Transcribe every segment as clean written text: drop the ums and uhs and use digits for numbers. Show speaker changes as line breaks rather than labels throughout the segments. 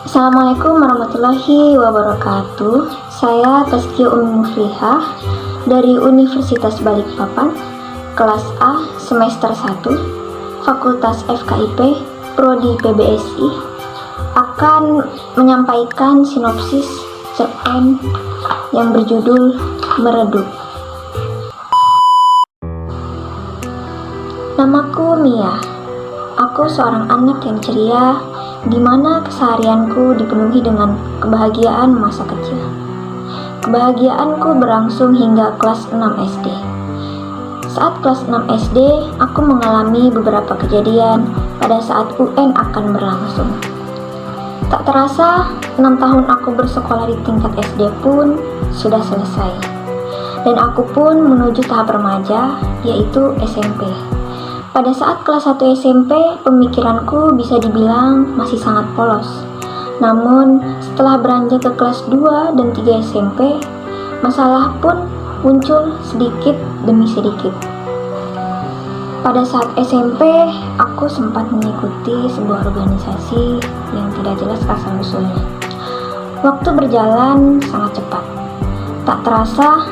Assalamualaikum warahmatullahi wabarakatuh. Saya Tazkiyah Umi Muflihah dari Universitas Balikpapan, kelas A, semester 1, Fakultas FKIP, Prodi PBSI, akan menyampaikan sinopsis cerpen yang berjudul Meredup. Namaku Mia. Aku seorang anak yang ceria, di mana keseharianku dipenuhi dengan kebahagiaan masa kecil. Kebahagiaanku berlangsung hingga kelas 6 SD. Saat kelas 6 SD, aku mengalami beberapa kejadian pada saat UN akan berlangsung. Tak terasa, 6 tahun aku bersekolah di tingkat SD pun sudah selesai. Dan aku pun menuju tahap remaja, yaitu SMP. Pada saat kelas 1 SMP, pemikiranku bisa dibilang masih sangat polos. Namun, setelah beranjak ke kelas 2 dan 3 SMP, masalah pun muncul sedikit demi sedikit. Pada saat SMP, aku sempat mengikuti sebuah organisasi yang tidak jelas asal-usulnya. Waktu berjalan sangat cepat. Tak terasa,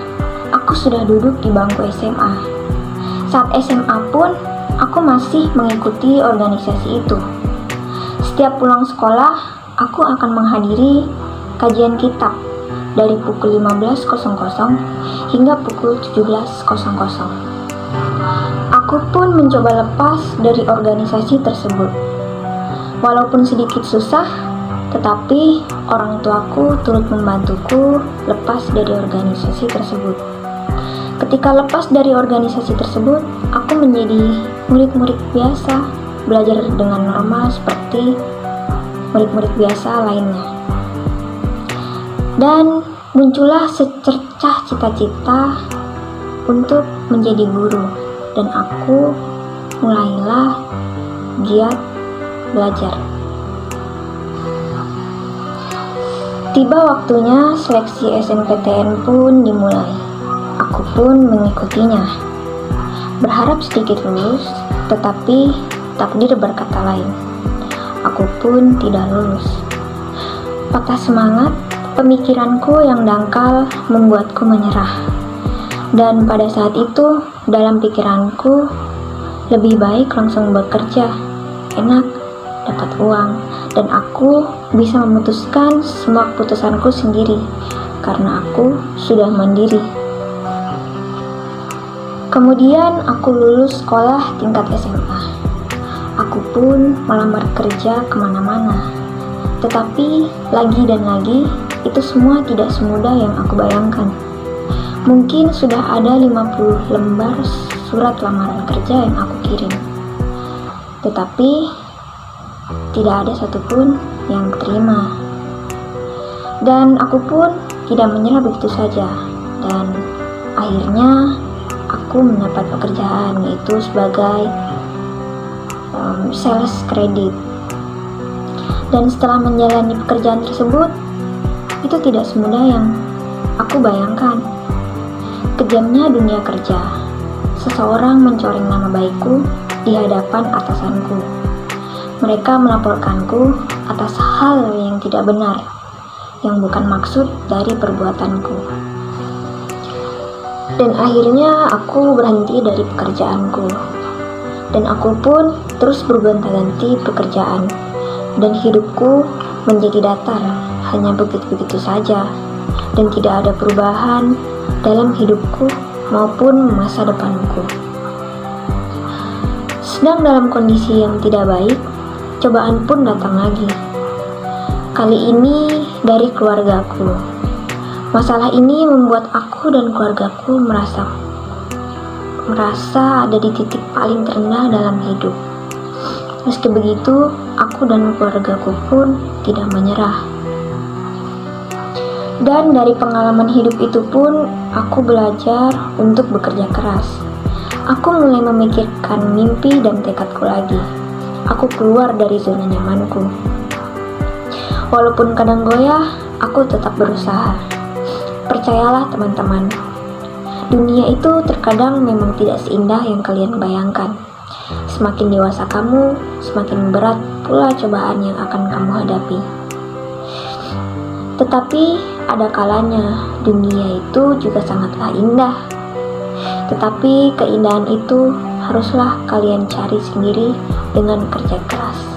aku sudah duduk di bangku SMA. Saat SMA pun, aku masih mengikuti organisasi itu. Setiap pulang sekolah, aku akan menghadiri kajian kitab dari pukul 15.00 hingga pukul 17.00. Aku pun mencoba lepas dari organisasi tersebut. Walaupun sedikit susah, tetapi orang tuaku turut membantuku lepas dari organisasi tersebut. Ketika lepas dari organisasi tersebut, aku menjadi murid-murid biasa, belajar dengan normal seperti murid-murid biasa lainnya. Dan muncullah secercah cita-cita untuk menjadi guru, dan aku mulailah giat belajar. Tiba waktunya seleksi SNPTN pun dimulai. Aku pun mengikutinya, berharap sedikit lulus, tetapi takdir berkata lain. Aku pun tidak lulus. Patah semangat, pemikiranku yang dangkal membuatku menyerah. Dan pada saat itu, dalam pikiranku, lebih baik langsung bekerja, enak, dapat uang, dan aku bisa memutuskan semua keputusanku sendiri, karena aku sudah mandiri. Kemudian aku lulus sekolah tingkat SMA. Aku pun melamar kerja kemana-mana. Tetapi lagi dan lagi, itu semua tidak semudah yang aku bayangkan. Mungkin sudah ada 50 lembar surat lamaran kerja yang aku kirim. Tetapi tidak ada satupun yang terima. Dan aku pun tidak menyerah begitu saja. Dan akhirnya aku mendapat pekerjaan, yaitu sebagai sales kredit. Dan setelah menjalani pekerjaan tersebut, itu tidak semudah yang aku bayangkan. Kejamnya dunia kerja. Seseorang mencoreng nama baikku di hadapan atasanku. Mereka melaporkanku atas hal yang tidak benar, yang bukan maksud dari perbuatanku. Dan akhirnya aku berhenti dari pekerjaanku. Dan aku pun terus bergonta-ganti pekerjaan. Dan hidupku menjadi datar, hanya begitu-begitu saja. Dan tidak ada perubahan dalam hidupku maupun masa depanku. Sedang dalam kondisi yang tidak baik, cobaan pun datang lagi. Kali ini dari keluargaku. Masalah ini membuat aku dan keluargaku merasa ada di titik paling terendah dalam hidup. Meski begitu, aku dan keluargaku pun tidak menyerah. Dan dari pengalaman hidup itu pun, aku belajar untuk bekerja keras. Aku mulai memikirkan mimpi dan tekadku lagi. Aku keluar dari zona nyamanku. Walaupun kadang goyah, aku tetap berusaha. Percayalah teman-teman, dunia itu terkadang memang tidak seindah yang kalian bayangkan. semakin dewasa kamu, semakin berat pula cobaan yang akan kamu hadapi. Tetapi ada kalanya dunia itu juga sangatlah indah. Tetapi keindahan itu haruslah kalian cari sendiri dengan kerja keras.